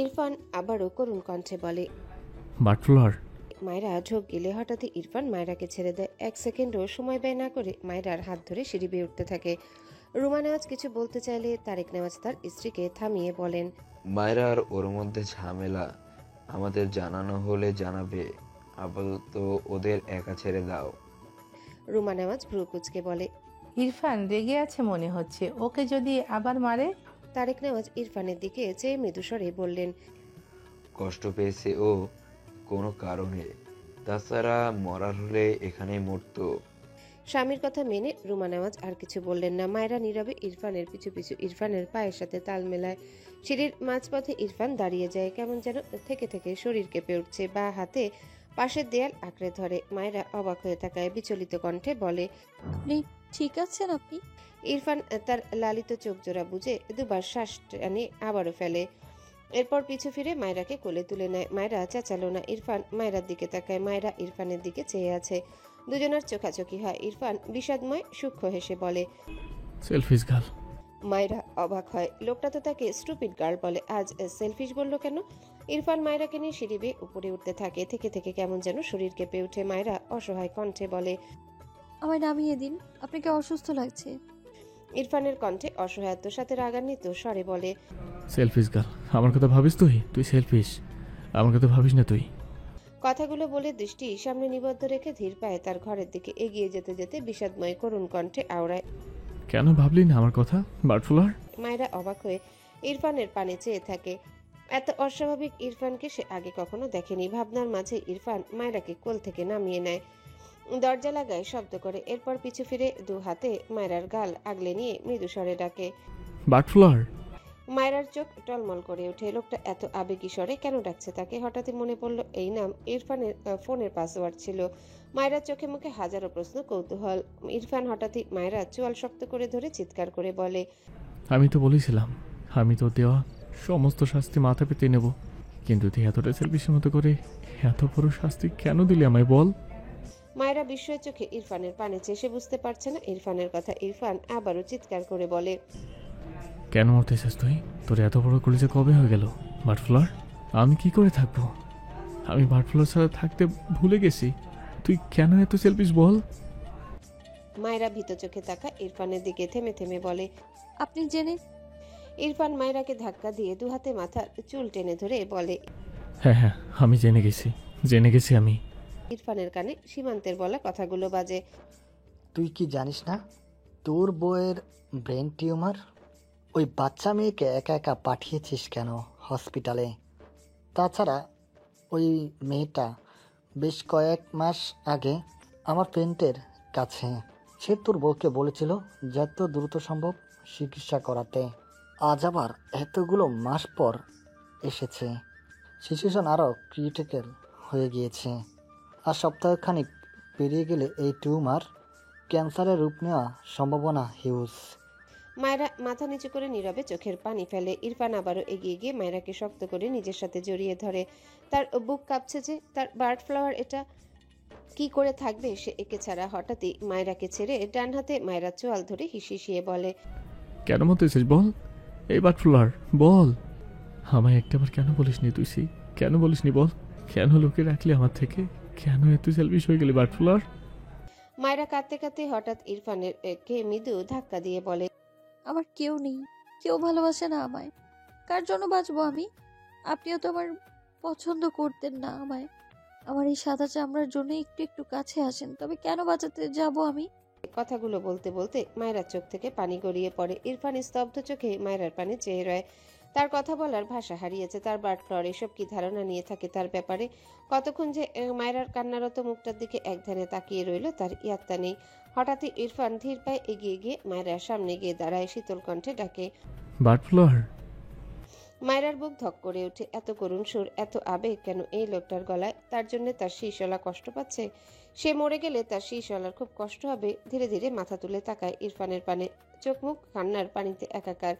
ইরফান আবারও করুণ কণ্ঠে বলে, বাটফ্লোয়ার। মায়রা ঝোঁক গেলে হঠাৎই ইরফান মায়রাকে ছেড়ে দেয়। 1 সেকেন্ডও সময় ব্যয় না করে মায়রার হাত ধরে সিঁড়ি বেয়ে উঠতে থাকে। রুমা নেওয়াজ কিছু বলতে চাইলে তারেক নেওয়াজ তার স্ত্রীকে থামিয়ে বলেন, মায়েরা আর ওর মধ্যে ঝামেলা আমাদের জানানো হলে জানাবে, আপাতত ওদের একা ছেড়ে দাও। রুমা নেওয়াজ ভ্রু কুঁচকে বলে, ইরফান রেগে আছে মনে হচ্ছে, ওকে যদি আবার মারে। তারেক নেওয়াজ ইরফানের দিকে চেয়ে মৃদুস্বরে বললেন, কষ্ট পেয়েছে ও কোনো কারণে, তাছাড়া মরার হলে এখানেই মরতো। স্বামীর কথা মেনে রুমা নেওয়াজ আর কিছু বললেন না। মায়রা নীরবে ইরফানের পিছু পিছু ইরফানের পায়ের সাথে তাল মেলায়। সিঁড়ির মাঝপথে ইরফান দাঁড়িয়ে যায়, কেমন যেন থেকে থেকে শরীর কেঁপে উঠছে। বা হাতে পাশের দেয়াল আঁকড়ে ধরে। মায়রা অবাক হয়ে থাকায় বিচলিত কণ্ঠে বলে, আপনি ঠিক আছেন? আপনি? ইরফান তার লালিত চোখ জোড়া বুঝে দুবার শ্বাস টানে আবারও ফেলে। এরপর পিছু ফিরে মায়রাকে কোলে তুলে নেয়। মায়রা চেঁচালো না। ইরফান মায়রার দিকে তাকায়, মায়রা ইরফানের দিকে চেয়ে আছে। দুজনের চোখাচোখি হয়। ইরফান বিষাদময় সূক্ষ্ম হেসে বলে, সেলফিশ গার্ল। মায়রা অবাক হয়। লোকটা তো তাকে স্টুপিড গার্ল বলে, আজ সেলফিশ বলল কেন? ইরফান মায়রাকে নিয়ে সিঁড়ি বেয়ে উপরে উঠতে থাকে। থেকে থেকে কেমন যেন শরীর কেঁপে ওঠে। মায়রা অসহায় কণ্ঠে বলে, আমায় নামিয়ে দিন, আপনাকে অসুস্থ লাগছে। ইরফানের কণ্ঠে অসহায়ত্বের সাথে রাগান্বিত স্বরে বলে, সেলফিশ গার্ল, আমার কথা ভাবিস তুই? তুই সেলফিশ, আমার কথা ভাবিস না তুই। কথাগুলো বলে দৃষ্টি সামনে নিবদ্ধ রেখে ধীর পায়ে তার ঘরের দিকে এগিয়ে যেতে যেতে বিষাদময় করুণ কণ্ঠে আওড়ায়, কেন ভাবলি না আমার কথা বাটফ্লোয়ার? মায়রা অবাক হয়ে ইরফানের পানে চেয়ে থাকে। এত অস্বাভাবিক ইরফানকে সে আগে কখনো দেখেনি। ভাবনার মাঝে ইরফান মায়রাকে কোল থেকে নামিয়ে নেয়, দরজা লাগায় শব্দ করে। এরপর পিছু ফিরে দু হাতে মায়রার গাল আগলে নিয়ে মৃদু স্বরে ডাকে, বাটফ্লোয়ার। মায়রার চোখ টলমল করে ওঠে। লোকটা এত আবেগী স্বরে কেন ডাকছে তাকে? হঠাৎই মনে পড়ল এই নাম ইরফানের ফোনের পাসওয়ার্ড ছিল। মায়রার চোখে মুখে হাজারো প্রশ্ন, কৌতূহল। ইরফান হঠাৎই মায়রার চোয়াল শক্ত করে ধরে চিৎকার করে বলে, আমি তো বলেছিলাম আমি তো দেওয়া সমস্ত শাস্তি মাথা পেতে নেব, কিন্তু তুই এতটা সেলফিশের মতো করে এত বড় শাস্তি কেন দিলি আমায় বল? মায়রা বিস্ময়ের চোখে ইরফানের পানে চেয়ে। সে বুঝতে পারছে না ইরফানের কথা। ইরফান আবারও চিৎকার করে বলে, কেন মরতেছিস তুই? তোর এত বড় কলেজে কবে হয়ে গেল বাটফ্লোয়ার? আমি কি করে থাকবো? আমি বাটফ্লোয়ার ছাড়া থাকতে ভুলে গেছি। তুই কেন এত সেলফিশ বল? মায়রা ভীত চোখে তাকায় ইরফানের দিকে, থেমে থেমে বলে, আপনি জেনে? ইরফান মায়রাকে ধাক্কা দিয়ে দু হাতে মাথার চুল টেনে ধরে বলে, হ্যাঁ হ্যাঁ, আমি জেনে গেছি আমি। ইরফানের কানে সীমান্তের বলা কথাগুলো বাজে। তুই কি জানিস না তোর বউয়ের ব্রেন টিউমার? ওই বাচ্চা মেয়েকে একা একা পাঠিয়েছিস কেন হসপিটালে? তাছাড়া ওই মেয়েটা বেশ কয়েক মাস আগে আমার ফ্রেন্ডের কাছে, সে তোর বউকে বলেছিল যত দ্রুত সম্ভব চিকিৎসা করাতে। আজ আবার এতগুলো মাস পর এসেছে, সিচুয়েশন আরও ক্রিটিক্যাল হয়ে গিয়েছে। আর সপ্তাহখানিক পেরিয়ে গেলে এই টিউমার ক্যান্সারের রূপ নেওয়া সম্ভাবনা হিউজ। মায়রা মাথা নিচু করে নীরবে চোখের পানি ফেলে। ইরফান আবারও এগিয়ে গিয়ে মায়রাকে শক্ত করে নিজের সাথে জড়িয়ে ধরে। তার বুক কাঁপছে যে। তার বার্ড ফ্লাওয়ার এটা কি করে থাকবে সে একে ছাড়া? হঠাৎই মায়রাকে ছেড়ে ডান হাতে মায়রার চোয়াল ধরে হিসিয়ে বলে, কেন মরতেছিস বল? এই বাটফ্লোয়ার বল, আমায় একটাবার কেন বলিসনি তুই? কেন বলিসনি বল? কেন লোকে রাখলি আমার থেকে? কেন এত সেলফিশ হয়ে গেলি বাটফ্লোয়ার? মায়রা কাঁদতে কাঁদতে হঠাৎ ইরফানের কে মৃদু ধাক্কা দিয়ে বলে, আমার কেউ নেই, কেউ ভালোবাসে না আমায়। কার জন্য বাঁচবো আমি? আপনিও তো আমার পছন্দ করতেন না আমায়। আমার এই সাদা চামড়ার জন্য একটু একটু কাছে আসেন, তবে কেন বাঁচাতে যাব আমি? কথাগুলো বলতে বলতে মায়রার চোখ থেকে পানি গড়িয়ে পড়ে। ইরফান স্তব্ধ চোখে মায়রার পানে চেয়ে রয়। তার কথা বলার ভাষা হারিয়েছে। তার বার্ড ফ্লাওয়ার এসব কি ধারণা নিয়ে থাকে তার ব্যাপারে? কতক্ষণ যে মায়রার কান্নারত মুখটার দিকে একধানে তাকিয়ে রইল তার ইয়াত্তা নেই। হঠাৎই ইরফান ধীর পায়ে এগিয়ে গিয়ে মায়রার সামনে গিয়ে দাঁড়ায়, শীতল কণ্ঠে ডাকে, বাটফ্লোয়ার। মায়রার বুক ধক করে ওঠে। এত করুণ সুর, এত আবেগ কেন এই লোকটার গলায়? তার জন্য তার শিশলা কষ্ট পাচ্ছে? সে মরে গেলে তার শিশলার খুব কষ্ট হবে। ধীরে ধীরে মাথা তুলে তাকায় ইরফানের পানে, চোখ মুখ কান্নার পানিতে একাকার।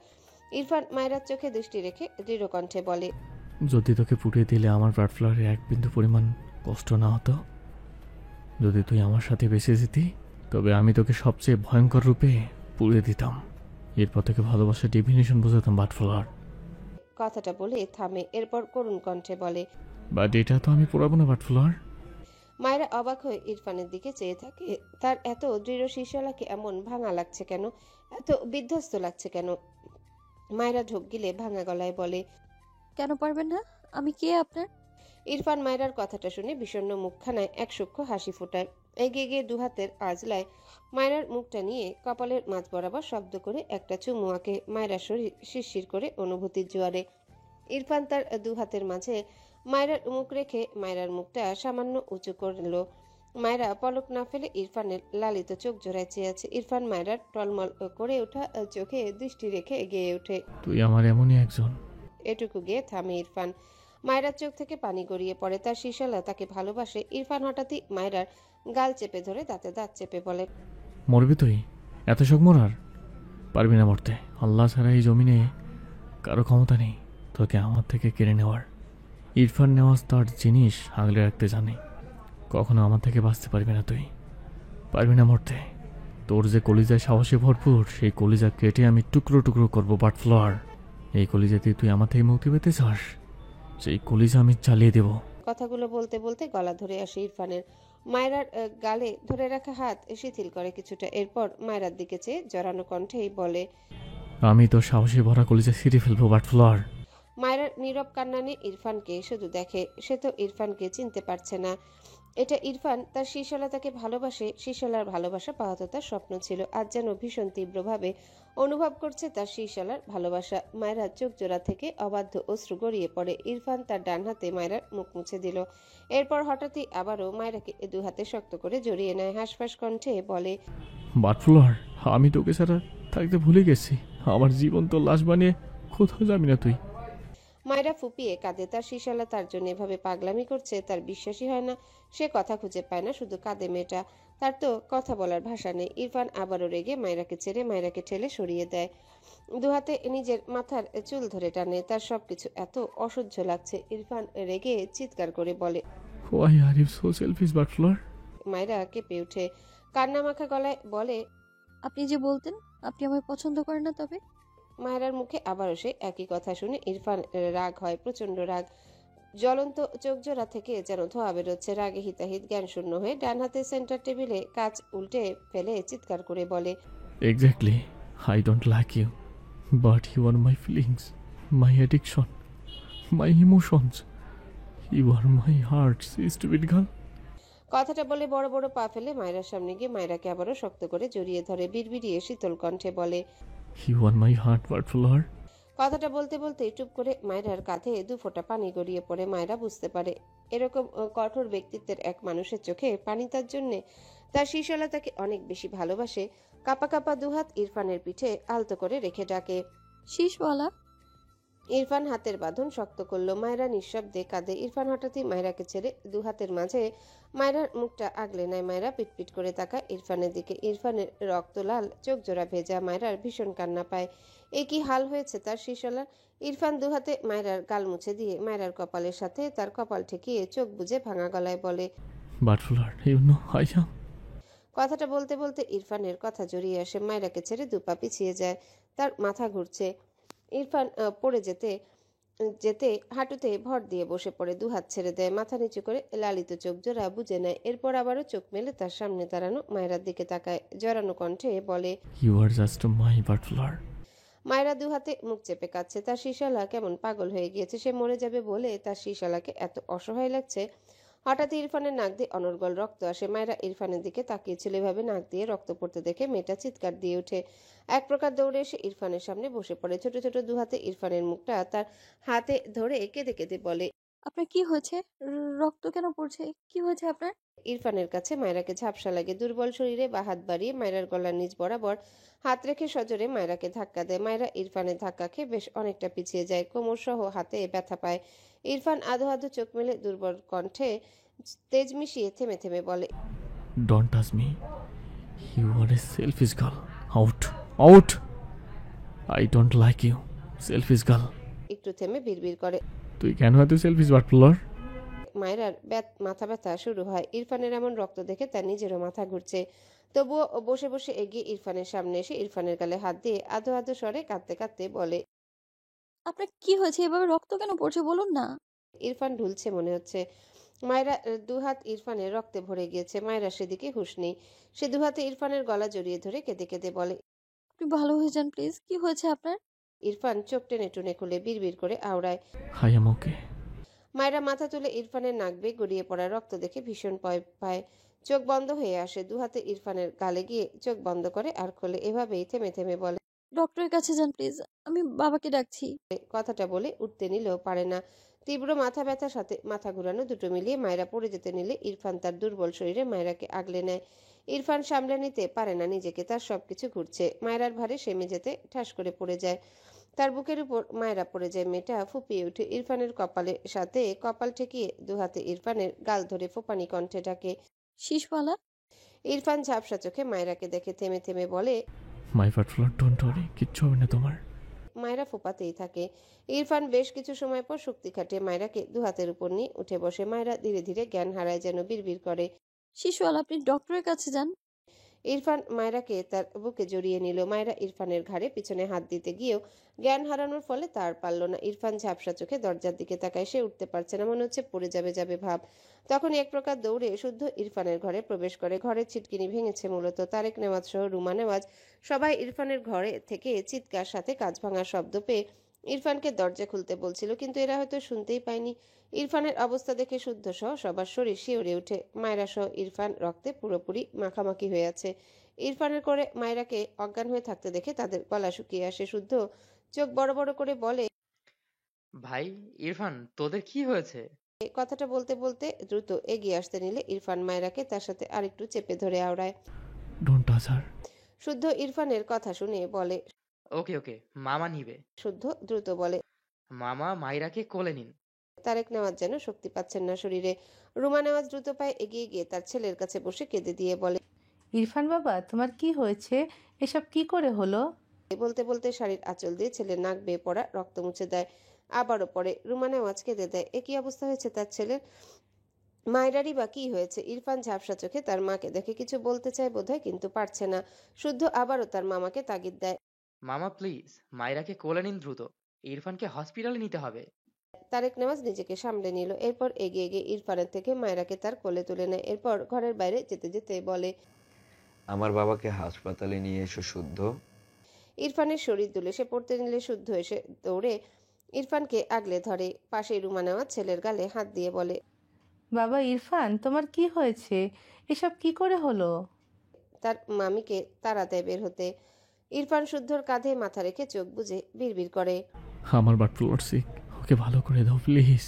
ইরফান মায়রার চোখে দৃষ্টি রেখে দৃঢ় কণ্ঠে বলে, যদি তোকে পুড়িয়ে দিলে আমার বাটফ্লোয়ারে এক বিন্দু পরিমাণ কষ্ট না হতো, যদি তুই আমার সাথে বেঁচে যেতি, তবে আমি তোকে সবচেয়ে ভয়ঙ্কর রূপে পুড়িয়ে দিতাম। এরপর থেকে ভালোবাসার ডেফিনেশন বোঝাতাম বাটফ্লাওয়ার। কথাটা বলে থামে, এরপর করুণ কণ্ঠে বলে, বাট এটা তো আমি পড়াবো না বাটফ্লাওয়ার। মায়েরা অবাক হয়ে ইরফানের দিকে চেয়ে থাকে। তার এত দৃঢ় শিশলাকে এমন ভাঙা লাগছে কেন, এত বিধ্বস্ত লাগছে কেন? মায়েরা ঢোক গিলে ভাঙা গলায় বলে, কেন পারবেন না? আমি কে আপনার? ইরফান মায়রার কথাটা শুনে বিষণ্ণ মুখখানায় এক সূক্ষ্ম হাসি ফোটায়। এগিয়ে গিয়ে দুহাতের আজলায় মায়রার মুখটা নিয়ে কপালের মাঝ বরাবর শব্দ করে একটা চুমু আঁকে মায়রার শরীর শিরশির করে অনুভূতির জোয়ারে। ইরফান তার দুহাতের মাঝে মায়রার মুখ রেখে মায়রার মুখটা সামান্য উঁচু করল। মায়রা পলক না ফেলে ইরফানের লালিত চোখ জোড়ায় চেয়ে আছে। ইরফান মায়রার টলমল করে ওঠা চোখে দৃষ্টি রেখে এগিয়ে ওঠে। তুই আমার এমনই একজন। এটুকু গিয়ে থামে ইরফান। মায়রার চোখ থেকে পানি গড়িয়ে পড়ে। তার শিশলা তাকে ভালোবাসে। ইরফান হঠাৎই মায়রার গাল চেপে ধরে দাঁতে দাঁত চেপে বলে, মরবি তুই? এত শোক মরার? পারবি না মরতে। আল্লাহ ছাড়া এই জমিনে কারো ক্ষমতা নেই তোকে আমার থেকে কেড়ে নেওয়ার। ইরফান নেওয়াজ তার জিনিস আগলে রাখতে জানে। কখনো আমার থেকে বাঁচতে পারবি না তুই। পারবি না মরতে। তোর যে কলিজায় সাহসে ভরপুর, সেই কলিজা কেটে আমি টুকরো টুকরো করবো বাটফ্লাওয়ার। এই কলিজাতে তুই আমার থেকে মুক্তি পেতে চাস? সেই কলিজা আমি চালিয়ে দেব। কথাগুলো বলতে বলতে গলা ধরে আসে ইরফানের। মায়রার গালে ধরে রাখা হাত শিথিল করে কিছুটা। এরপর মায়রার দিকে চেয়ে জড়ানো কণ্ঠেই বলে, আমি তো সাহসে ভরা কলিজা ছিঁড়ে ফেলবো বাটফ্লাওয়ার। মায়রার নীরব কান্নানে ইরফানকে শুধু দেখে। সে তো ইরফানকে চিনতে পারছে না। এটা ইরফান। তার শিশলা তাকে ভালোবাসে। শিশলার ভালোবাসা পাওয়া তো তার স্বপ্ন ছিল। আজ যেন ভীষণ তীব্রভাবে অনুভব করছে তার শিশলার ভালোবাসা। মায়রার চোখ জোড়া থেকে অবাধ্য অশ্রু গড়িয়ে পড়ে। ইরফান তার ডান হাতে মায়রার মুখ মুছে দিল। এরপর হঠাৎই আবারও মায়রাকে দু হাতে শক্ত করে জড়িয়ে নেয়। হাঁসফাঁস কণ্ঠে বলে, বাটফ্লাওয়ার, আমি তোকে ছাড়া থাকতে ভুলে গেছি। আমার জীবন তো লাশ বানিয়ে কোথাও যাবি না তুই। মায়রা ফুপিয়ে কাঁদে। তার শিশলা তার জন্য এভাবে পাগলামি করছে তার বিশ্বাসই হয় না। সে কথা খুঁজে পায় না, শুধু কাঁদে মেয়েটা। তার তো কথা বলার ভাষা নেই। ইরফান আবারও রেগে মায়রাকে ছেড়ে মায়রাকে ঠেলে সরিয়ে দেয়। দুহাতে নিজের মাথার চুল ধরে টানে। তার সবকিছু এত অসহ্য লাগছে। ইরফান রেগে চিৎকার করে বলে, Why are you so selfish, বাটফ্লাওয়ার? মায়রা কেঁপে উঠে কান্না মাখা গলায় বলে, আপনি যে বলতেন আপনি আমায় পছন্দ করেন না, তবে মায়রার মুখে আবারও সে একই কথা শুনে ইরফান রাগ হয়, প্রচন্ড রাগ। জ্বলন্ত চোখজোড়া থেকে যেন ধোঁয়া বেরোচ্ছে। রাগে হিতাহিত জ্ঞান শূন্য হয়ে ডান হাতে সেন্টার টেবিলে কাঁচ উল্টে ফেলে চিৎকার করে বলে, Exactly. I don't like you. But you are my feelings, my addiction, my emotions. You are my heart, stupid girl. কথাটা বলে বড় বড় পা ফেলে মায়রার সামনে গিয়ে মায়রাকে আবারও শক্ত করে জড়িয়ে ধরে বিড়বিড়িয়ে শীতল কণ্ঠে বলে, You are my heart, বাটফ্লাওয়ার. কথাটা বলতে বলতে টুপ করে মায়রার কাঁধে দু ফোঁটা পানি গড়িয়ে পড়ে। মায়রা বুঝতে পারে এরকম কঠোর ব্যক্তিত্বের এক মানুষের চোখে পানি তার জন্যে। তার শিশলা তাকে অনেক বেশি ভালোবাসে। কাপা কাপা দুহাত ইরফানের পিঠে আলতো করে রেখে ডাকে। শীষওয়ালা। ইরফান হাতের বাঁধন শক্ত করলো। মায়রা নিঃশব্দে কাঁদে। ইরফান হঠাৎই মায়রাকে ছেড়ে দু হাতের মাঝে মায়রার মুখটা আগলে নেয়। মায়রা পিটপিট করে তাকায় ইরফানের দিকে। ইরফানের রক্তলাল চোখ জোড়া ভেজা। মায়রার ভীষণ কান্না পায়। এ কি হাল হয়েছে তার শিশলার! ইরফান দু হাতে মায়রার গাল মুছে দিয়ে মায়রার কপালের সাথে তার কপাল ঠেকিয়ে চোখ বুজে ভাঙা গলায় বলে, বাটফ্লাওয়ার, you know I am. কথাটা বলতে বলতে ইরফানের কথা জড়িয়ে আসে। মায়রাকে ছেড়ে দুপা পিছিয়ে যায়। তার মাথা ঘুরছে। ইরফান পড়ে যেতে যেতে হাঁটুতে ভর দিয়ে বসে পড়ে। দুহাত ছেড়ে দেয়। মাথা নিচু করে লালিত চোখ জোড়া বুঝে নেয়। এরপর আবারও চোখ মেলে তার সামনে দাঁড়ানো মায়রার দিকে তাকায়। জড়ানো কণ্ঠে বলে, You are just my বাটফ্লাওয়ার. মায়রা দুহাতে মুখ চেপে কাচ্ছে। তার শিশালা কেমন পাগল হয়ে গিয়েছে। সে মরে যাবে বলে তার শিশালাকে এত অসহায় লাগছে। হঠাৎ ইরফানের নাক দিয়ে অনর্গল রক্ত আসে। মায়রা ইরফানের দিকে তাকিয়েছিল। এভাবে নাক দিয়ে রক্ত পড়তে দেখে মেয়েটা চিৎকার দিয়ে ওঠে। এক প্রকার দৌড়ে এসে ইরফানের সামনে বসে পড়ে। ছোট ছোট দুহাতে ইরফানের মুখটা তার হাতে ধরে কেঁদে কেঁদে বলে, আপনার কি হয়েছে? রক্ত কেন পড়ছে? কি হয়েছে আপনার? ইরফানের কাছে মায়রাকে ঝাপসা লাগে। দুর্বল শরীরে বা হাত বাড়িয়ে মায়রার গলার নিচ বরাবর হাত রেখে সজোরে মায়রাকে ধাক্কা দেয়। মায়রা ইরফানের ধাক্কা খেয়ে বেশ অনেকটা পিছিয়ে যায়। কোমর সহ হাতে ব্যথা পায়। ইরফান আধো আধো চোখ মেলে দুর্বল কণ্ঠে তেজ মিশিয়ে থেমে থেমে বলে, Don't touch me. You are a selfish girl. Out. Out. I don't like you, selfish girl. একটু থেমে বিড়বিড় করে। তুই কেন এত সেলফিশ বাটফ্লাওয়ার? মায়রার মাথা ব্যথা শুরু হয়। ইরফানের এমন রক্ত দেখে তার নিজেরও মাথা ঘুরছে। তবুও ও বসে বসে এগিয়ে ইরফানের সামনে এসে ইরফানের গালে হাত দিয়ে আধো আধো স্বরে কাঁদতে কাঁদতে বলে। আপনার কি হয়েছে? এভাবে রক্ত কেন পড়ছে বলুন না। ইরফান ঢুলছে মনে হচ্ছে। মায়েরা দুহাত ইরফানের রক্তে ভরে গিয়েছে। মায়েরা সেদিকে হুঁশ নেই। সে দুহাতে ইরফানের গলা জড়িয়ে ধরে কেঁদে কেঁদে বলে। আপনি ভালো হয়ে যান প্লিজ। কি হয়েছে আপনার? ইরফান চোখ টেনে টুনে খুলে বিড়বিড় করে আওড়ায়। হাই এম ওকে। মায়েরা মাথা তুলে ইরফানের নাক বেয়ে গড়িয়ে পড়া রক্ত দেখে ভীষণ ভয় পায়। চোখ বন্ধ হয়ে আসে। দুহাতে ইরফানের গালে গিয়ে চোখ বন্ধ করে আর খোলে। এভাবেই থেমে থেমে বলে। ডক্টরের কাছে যান প্লিজ। আমি বাবাকে ডাকছি। কথাটা বলে উঠতে নিলেও পারে না। তীব্র মাথা ব্যথার সাথে মাথা ঘুরানো দুটো মিলিয়ে মায়েরা পড়ে যেতে নিলে ইরফান তার দুর্বল শরীরে মায়েরাকে আগলে নেয়। ইরফান সামলে নিতে পারে না নিজেকে। তার সবকিছু ঘুরছে। মায়েরার ভারে সে মেঝেতে ঠাস করে পড়ে যায়। তার বুকের উপর মায়েরা পড়ে যায়। মেয়েটা ফুপিয়ে উঠে ইরফানের কপালের সাথে কপাল ঠেকিয়ে দুহাতে ইরফানের গাল ধরে ফোপানি কণ্ঠে ডাকে। শীষওয়ালা। ইরফান ঝাপসা চোখে মায়েরাকে দেখে থেমে থেমে বলে। মাই ফাট ফ্লোর ডোন্ট ওয়ারি, কিচ্ছু হবে না তোমার। মায়েরা ফোপাতেই থাকে। ইরফান বেশ কিছু সময় পর শক্তি খাটিয়ে মায়েরাকে দুহাতের উপর নিয়ে উঠে বসে। মায়েরা ধীরে ধীরে জ্ঞান হারায়, যেন বিড়বিড় করে। শীষওয়ালা, আপনি ডক্টরের কাছে যান। ইরফান মায়েরাকে তার বুকে জড়িয়ে নিল। মায়েরা ইরফানের ঘাড়ে পিছনে হাত দিতে গিয়েও জ্ঞান হারানোর ফলে তার পারল না। ইরফান ঝাপসা চোখে দরজার দিকে তাকায়। সে উঠতে পারছে না, মনে হচ্ছে পড়ে যাবে যাবে ভাব। তখন এক প্রকার দৌড়ে শুদ্ধ ইরফানের ঘরে প্রবেশ করে। ঘরের ছিটকিনি ভেঙেছে মূলত। তারেক নেওয়াজ সহ রুমা নেওয়াজ সবাই ইরফানের ঘরে থেকে চিৎকার সাথে কাঁচ ভাঙার শব্দ পেয়ে ইরফানকে দরজা খুলতে বলছিল, কিন্তু এরা হয়তো শুনতেই পায়নি। ইরফানের অবস্থা দেখে শুদ্ধ সহ সবার শরীর শিউরে ওঠে। মায়েরা সহ ইরফান রক্তে পুরোপুরি মাখামাখি হয়ে আছে। ইরফানের করে মায়েরাকে অজ্ঞান হয়ে থাকতে দেখে তাদের গলা শুকিয়ে আসে। শুদ্ধ চোখ বড় বড় করে বলে। ভাই ইরফান, তোদের কি হয়েছে? কথাটা বলতে বলতে দ্রুত এগিয়ে আসতে নিলে ইরফান মায়েরাকে তার সাথে আরেকটু চেপে ধরে আওড়ায়। ডোন্ট টাচ হার। শুদ্ধ ইরফানের কথা শুনে বলে। ওকে ওকে, মামা নিবে। শুদ্ধ দ্রুত বলে। মামা মাইরাকে কোলে নিন। তারেক নেওয়াজ যেন শক্তি পাচ্ছেন না শরীরে। রুমা নেওয়াজ দ্রুত পায়ে এগিয়ে গিয়ে তার ছেলের কাছে বসে কেঁদে দিয়ে বলে। ইরফান বাবা, তোমার কি হয়েছে? এসব কি করে হলো? বলতে বলতে শাড়ির আঁচল দিয়ে ছেলের নাক বেয়ে পড়া রক্ত মুছে দেয়। আবারও পড়ে। রুমা নেওয়াজ কেঁদে দেয়। একই অবস্থা হয়েছে তার ছেলের। মায়েরারই বা কি হয়েছে? ইরফান ঝাপসা চোখে তার মাকে দেখে কিছু বলতে চায় বোধহয়, কিন্তু পারছে না। শুদ্ধ আবারও তার মামাকে তাগিদ দেয়। মামা প্লিজ, মাইরাকে কোলে নিন দ্রুত। ইরফানকে হসপিটালে নিতে হবে। তারেক নেওয়াজ নিজেকে সামলে নিল। এরপর এগিয়ে গিয়ে ইরফানের থেকে মায়েরাকে তার কোলে তুলে নেয়। এরপর ঘরের বাইরে যেতে যেতে বলে। আমার বাবাকে হাসপাতালে নিয়ে এসো শুদ্ধ। ইরফানের শরীর দুলে সে পড়তে নিলে শুদ্ধ এসে দৌড়ে ইরফানকে আগলে ধরে। পাশে রুমা নেওয়াজ ছেলের গালে হাত দিয়ে বলে। বাবা ইরফান, তোমার কি হয়েছে? এসব কি করে হলো? তার মামিকে তাড়া দেয় বের হতে। ইরফান শুদ্ধর কাঁধে মাথা রেখে চোখ বুজে বিড়বিড় করে। আমার বাট ফ্লোর সিক, ওকে ভালো করে দাও প্লিজ।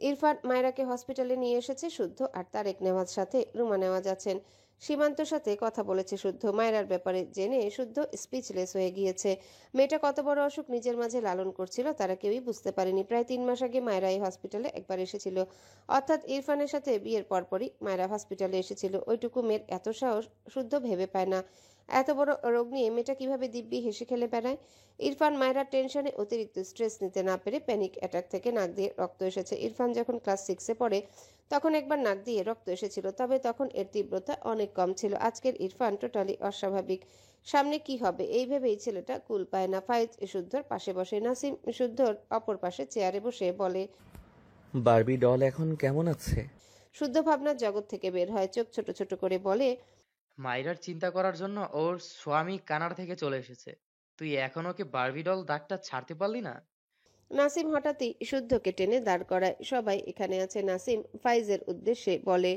ইরফান মায়েরাকে হসপিটালে নিয়ে এসেছে। শুদ্ধ আর তারেক নেওয়াজ সাথে রুমা নেওয়াজ আছেন। সীমান্তর সাথে কথা বলেছে শুদ্ধ। মায়েরার ব্যাপারে জেনে শুদ্ধ স্পিচলেস হয়ে গিয়েছে। মেয়েটা কত বড় অসুখ নিজের মাঝে লালন করছিল তারা কেউই বুঝতে পারেনি। প্রায় 3 মাস আগে মায়েরা এই হসপিটালে একবার এসেছিল, অর্থাৎ ইরফানের সাথে বিয়ের পরপরই মায়েরা হসপিটালে এসেছিল। ওইটুকু মেয়ের এত সাহস শুদ্ধ ভেবে পায় না। এত বড় রোগ নিয়ে মেয়েটা কিভাবে দিব্যি হেসে খেলে বেড়ায়। ইরফান মায়েরার টেনশনে অতিরিক্ত স্ট্রেস নিতে না পেরে প্যানিক অ্যাটাক থেকে নাক দিয়ে রক্ত এসেছে। ইরফান যখন ক্লাস 6-এ পড়ে তখন একবার নাক দিয়ে রক্ত এসেছিল, তবে তখন এর তীব্রতা অনেক কম ছিল। আজকের ইরফান টোটালি অস্বাভাবিক। সামনে কি হবে এই ভেবেই ছেলেটা কুল পায় না। ফাইজ শুদ্ধর পাশে বসে। নাসিম শুদ্ধর অপর পাশে চেয়ারে বসে বলে। বারবি ডল এখন কেমন আছে? শুদ্ধ ভাবনার জগৎ থেকে বের হয়, চোখ ছোট ছোট করে বলে। মাইরার চিন্তা করার জন্য ওর স্বামী কানাডা থেকে চলে এসেছে। তুই এখন ওকে বারবিডল ডাকটা ছাড়তে পারলি না? নাসিম হঠাৎই শুদ্ধকে টেনে দাঁড় করায়। সবাই এখানে আছে। নাসিম ফাইজের উদ্দেশ্যে বলে।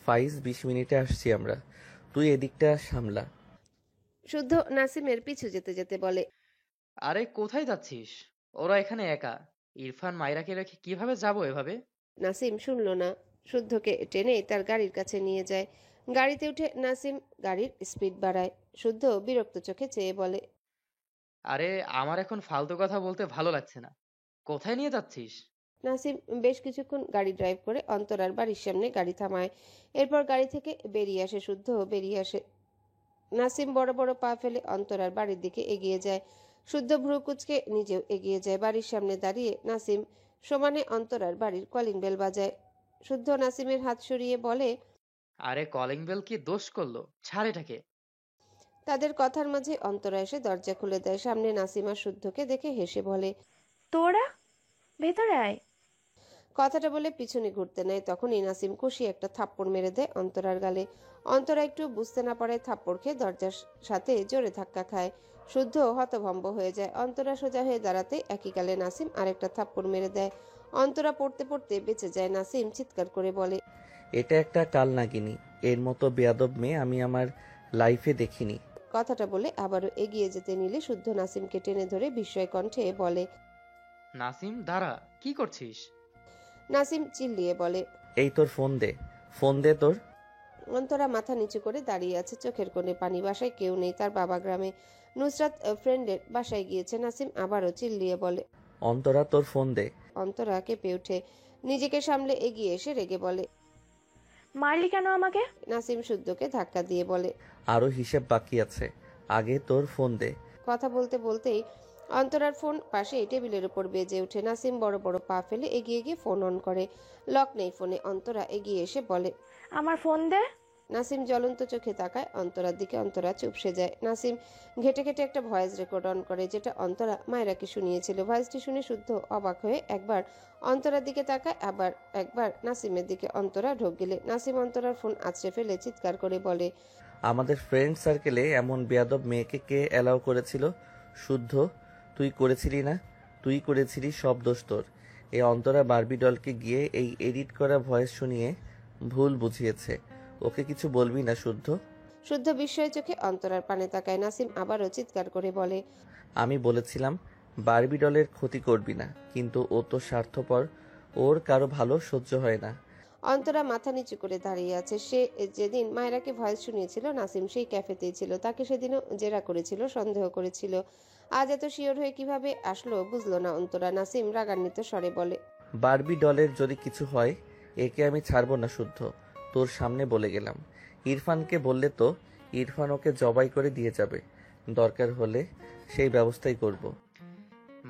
ফাইজ 20 মিনিটে আসছি আমরা, তুই এদিকটা সামলা। শুদ্ধ নাসিমের পিছু যেতে যেতে বলে। আরে কোথায় যাচ্ছিস? ওরা এখানে একা। ইরফান মাইরাকে রেখে কিভাবে যাবো এভাবে? নাসিম শুনল না। শুদ্ধকে টেনে তার গাড়ির কাছে নিয়ে যায়। গাড়িতে উঠে নাসিম গাড়ির স্পিড বাড়ায়। শুদ্ধ বিরক্ত চোখে চেয়ে বলে। আরে আমার এখন ফালতু কথা বলতে ভালো লাগছে না। কোথায় নিয়ে যাচ্ছিস? নাসিম বেশ কিছুক্ষণ গাড়ি ড্রাইভ করে অন্তরার বাড়ির সামনে গাড়ি থামায়। এরপর গাড়ি থেকে বেরিয়ে আসে। শুদ্ধ বেরিয়ে আসে। নাসিম বড় বড় পা ফেলে অন্তরার বাড়ির দিকে এগিয়ে যায়। শুদ্ধ ভ্রু কুচকে নিজেও এগিয়ে যায়। বাড়ির সামনে দাঁড়িয়ে নাসিম সমানে অন্তরার বাড়ির কলিং বেল বাজায়। শুদ্ধ নাসিমের হাত সরিয়ে বলে। আরে কলিং বেল কি দোষ করলো? ছাড় এটাকে। তাদের কথার মাঝে অন্তরা এসে দরজা খুলে দেয়। সামনে নাসিমা শুদ্ধকে দেখে হেসে বলে, তোরা ভেতরে আয়। কথাটা বলে পিছনে ঘুরতে নেয়। তখনই নাসিম কষিয়ে একটা থাপ্পড় মেরে দেয় অন্তরার গালে। অন্তরা একটু বুঝতে না পারে থাপ্পড় খেয়ে দরজার সাথে জোরে ধাক্কা খায়। শুদ্ধ হতভম্ব হয়ে যায়। অন্তরা সোজা হয়ে দাঁড়াতে একই গালে নাসিম আরেকটা থাপ্পড় মেরে দেয়। অন্তরা পড়তে পড়তে বেঁচে যায়। নাসিম চিৎকার করে বলে, এটা একটা কালনাগিনী। এর মতো বেয়াদব মেয়ে আমি আমার লাইফে দেখিনি। কথাটা বলে আবারও এগিয়ে যেতে নিলে শুদ্ধ নাসিমকে টেনে ধরে বিস্ময় কণ্ঠে বলে, নাসিম দাঁড়া, কি করছিস? নাসিম চিল্লিয়ে বলে। এই তোর ফোন দে, ফোন দে তোর। অন্তরা মাথা নিচু করে দাঁড়িয়ে আছে, চোখের কোণে পানি। বাসায় কেউ নেই। তার বাবা গ্রামে, নুসরাত ফ্রেন্ডের বাসায় গিয়েছে। নাসিম আবারও চিল্লিয়ে বলে। অন্তরা তোর ফোন দে। অন্তরা কেঁপে ওঠে। নিজেকে সামলে এগিয়ে এসে রেগে বলে, মারলি কেন আমাকে? নাসিম শুদ্ধকে ধাক্কা দিয়ে বলে, আরো হিসেব বাকি আছে, আগে তোর ফোন দে। কথা বলতে বলতেই অন্তরার ফোন পাশে টেবিলের উপর বেজে ওঠে। নাসিম বড় বড় পা ফেলে এগিয়ে গিয়ে ফোন অন করে। লক নেই ফোনে। অন্তরা এগিয়ে এসে বলে, আমার ফোন দে। নাসিম জ্বলন্ত চোখে তাকায় অন্তরার দিকে। অন্তরা চুপসে যায়। নাসিম ঘেটে ঘেটে একটা ভয়েস রেকর্ড অন করে, যেটা অন্তরা মায়রাকে শুনিয়েছিল। ভয়েসটি শুনে শুদ্ধ অবাক হয়ে একবার অন্তরার দিকে তাকায়, আবার একবার নাসিমের দিকে। অন্তরা ঢোক গেলে নাসিম অন্তরার ফোন আছড়ে ফেলে চিৎকার করে বলে, আমাদের ফ্রেন্ড সার্কেলে এমন বেয়াদব মেয়েকে কে অ্যালাউ করেছিল? শুদ্ধ, তুই করেছিলি না? তুই করেছিলি, সব দোষ তোর। এই অন্তরা বারবি ডলকে গিয়ে এই এডিট করা ভয়েস শুনিয়ে ভুল বুঝিয়েছে। ওকে কিছু বলবি না শুদ্ধ? শুদ্ধ বিস্ময় চোখে অন্তরার পানে তাকায়। নাসিম আবারও চিৎকার করে বলে, আমি বলেছিলাম বারবি ডলের ক্ষতি করবি না, কিন্তু ও তো স্বার্থপর। ওর কারো ভালো সহ্য হয় না। অন্তরা মাথা নিচু করে দাঁড়িয়ে আছে। সে যেদিন মায়রাকে ভয়েস শুনিয়েছিল, নাসিম সেই ক্যাফেতেই ছিল। তাকে সেদিনও জেরা করেছিল, সন্দেহ করেছিল। আজ এত শিওর হয়ে কিভাবে আসলো বুঝলো না অন্তরা। নাসিম রাগান্বিত স্বরে বলে, বারবি ডলের যদি কিছু হয়, একে আমি ছাড়বো না শুদ্ধ, তোর সামনে বলে গেলাম। ইরফানকে বললে তো ইরফান ওকে জবাই করে দিয়ে যাবে। দরকার হলে সেই ব্যবস্থাই করব।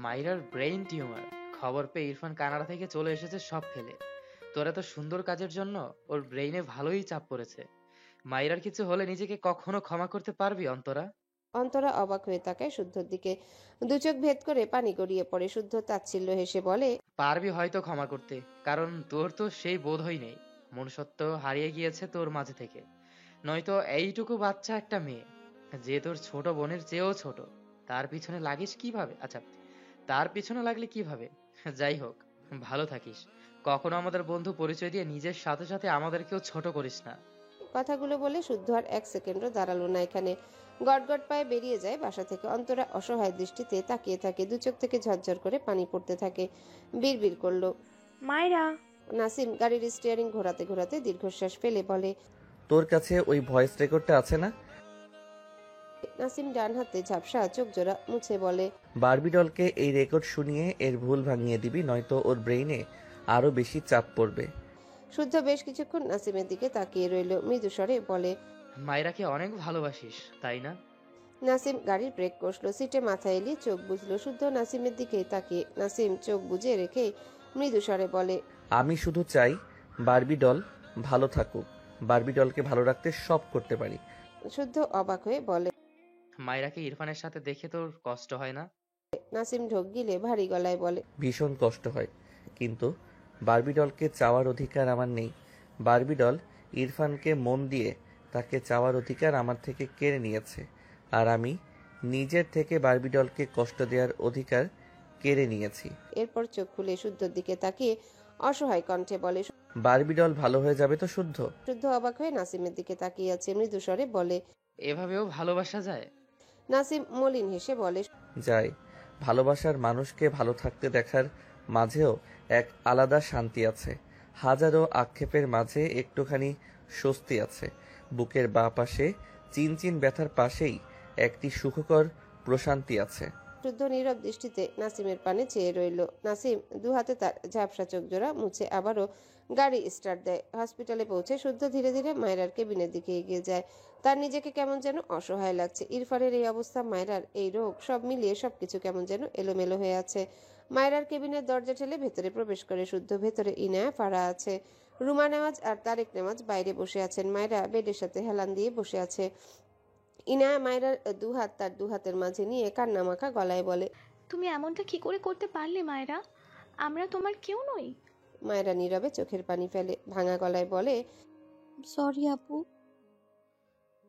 মাইরার ব্রেইন টিউমার। খবর পেয়ে ইরফান কানাডা থেকে চলে এসেছে সব ফেলে। তোর এত সুন্দর কাজের জন্য ওর ব্রেইনে ভালোই চাপ পড়েছে। মাইরার কিছু হলে নিজেকে কখনো ক্ষমা করতে পারবি অন্তরা? অন্তরা অবাক হয়ে তাকায় শুদ্ধর দিকে। দু চোখ ভেদ করে পানি গড়িয়ে পড়ে। শুদ্ধ তাচ্ছিল্য হেসে বলে, পারবি হয়তো ক্ষমা করতে, কারণ তোর তো সেই বোধই নেই। মনুষ্যত্ব হারিয়ে গিয়েছে তোর মাঝে থেকে। নয়তো এইটুকু বাচ্চা একটা মেয়ে, যে তোর ছোট বোনের চেয়েও ছোট, তার পিছনে লাগিস কিভাবে? আচ্ছা, তার পিছনে লাগলে কিভাবে? যাই হোক, ভালো থাকিস। কখনো আমাদের বন্ধু পরিচয় দিয়ে নিজের সাথে সাথে আমাদেরকেও ছোট করিস না। কথাগুলো বলে শুদ্ধ আর এক সেকেন্ডও দাঁড়ালো না এখানে। গটগট পায়ে বেরিয়ে যায় বাসা থেকে। অন্তরা অসহায় দৃষ্টিতে তাকিয়ে থাকে। দু চোখ থেকে ঝরঝর করে পানি পড়তে থাকে। বিড়বিড় করলো। মায়েরা। নাসিম গাড়ির স্টিয়ারিং ঘোরাতে ঘোরাতে দীর্ঘশ্বাস ফেলে বলে, তোর কাছে ওই ভয়েস রেকর্ডটা আছে না? নাসিম ডান হাতে ঝাপসা চোখ জোড়া মুছে বলে, বারবি ডলকে এই রেকর্ড শুনিয়ে এর ভুল ভাঙিয়ে দিবি, নয়তো ওর ব্রেইনে আরো বেশি চাপ পড়বে। শুদ্ধ বেশ কিছুক্ষণ নাসিমের দিকে তাকিয়ে রইল। মৃদু স্বরে বলে, মায়েরাকে অনেক ভালোবাসিস, তাই না? নাসিম গাড়ির ব্রেক কষলো। সিটে মাথা এলিয়ে চোখ বুঝলো। শুদ্ধ নাসিমের দিকে তাকিয়ে। নাসিম চোখ বুজে রেখে মৃদু স্বরে বলে, আমি শুধু চাই বারবি ডল ভালো থাকুক। বারবি ডলকে ভালো রাখতে সব করতে পারি। শুদ্ধ অবাক হয়ে বলে, মায়েরাকে ইরফানের সাথে দেখে তোর কষ্ট হয় না? নাসিম ঢোক গিলে ভারী গলায় বলে, ভীষণ কষ্ট হয়, কিন্তু বারবি ডলকে চাওয়ার অধিকার আমার নেই। বারবি ডল ইরফানকে মন দিয়ে তাকে চাওয়ার অধিকার আমার থেকে কেড়ে নিয়েছে, আর আমি নিজের থেকে বারবি ডলকে কষ্ট দেওয়ার অধিকার কেড়ে নিয়েছি। এরপর চোখ খুলে শুদ্ধর দিকে তাকিয়ে অসহায় কণ্ঠে বলে, বারবি ডল ভালো হয়ে যাবে তো শুদ্ধ? শুদ্ধ অবাক হয়ে নাসিমের দিকে তাকিয়ে আছে। মৃদু স্বরে বলে, এভাবেও ভালোবাসা যায়? নাসিম মলিন হেসে বলে, যায়। ভালোবাসার মানুষকে ভালো থাকতে দেখার মাঝেও এক আলাদা শান্তি আছে। হাজারো আক্ষেপের মাঝে একটুখানি স্বস্তি আছে। বুকের বাঁ পাশে চিনচিন ব্যথার পাশেই একটি সুখকর প্রশান্তি আছে। শুদ্ধ নীরব দৃষ্টিতে নাসিমের পানে চেয়ে রইল। নাসিম দু হাতে তার ঝাপসা চোখ জোড়া মুছে আবারও গাড়ি স্টার্ট দেয়। হসপিটালে পৌঁছে শুদ্ধ ধীরে ধীরে মায়রার কেবিনের দিকে এগিয়ে যায়। তার নিজেকে কেমন যেন অসহায় লাগছে। ইরফানের এই অবস্থা, মায়রার এই রোগ, সব মিলিয়ে সবকিছু কেমন যেন এলোমেলো হয়ে আছে। মায়রার কেবিনের দরজা ঠেলে ভেতরে প্রবেশ করে শুদ্ধ। ভেতরে ইনায়া ফাড়া আছে। রুমা নেওয়াজ আর তারেক নেওয়াজ বাইরে বসে আছেন। মায়েরা বেডের সাথে হেলান দিয়ে বসে আছে। ইনা মায়েরার দুহাত তার দুহাতের মাঝে নিয়ে কান্নামাখা গলায় বলে, তুমি এমনটা কি করে করতে পারলে মায়েরা? আমরা তোমার কেউ নই। মায়েরা নীরবে চোখের পানি ফেলে, ভাঙা গলায় বলে, সরি আপু।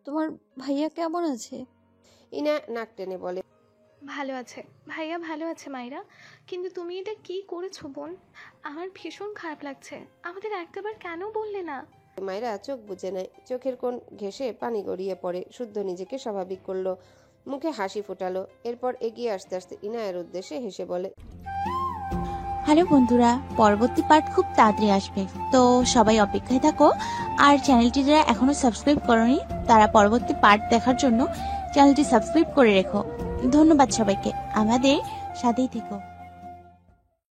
তোমার ভাইয়া কেমন আছে? ইনা নাক টেনে বলে, ভালো আছে ভাইয়া, ভালো আছে মায়েরা। কিন্তু তুমি এটা কি করেছো বোন? আমার ভীষণ খারাপ লাগছে। আমাদের একটাবার কেন বললে না? মায়েরা চোখ বুজে নেয়, চোখের কোণ ঘেঁষে পানি গড়িয়ে পড়ে। শুদ্ধ নিজেকে স্বাভাবিক করলো, মুখে হাসি ফোটালো। এরপর এগিয়ে আসতে আসতে ইনায়ের উদ্দেশ্যে হেসে বলে, হ্যালো বন্ধুরা, পরবর্তী পার্ট খুব তাড়াতাড়ি আসবে, তো সবাই অপেক্ষায় থাকো। আর চ্যানেলটি যারা এখনো সাবস্ক্রাইব করনি তারা পরবর্তী পার্ট দেখার জন্য চ্যানেলটি সাবস্ক্রাইব করে রেখো। ধন্যবাদ সবাইকে, আমাদের সাথেই থেকো।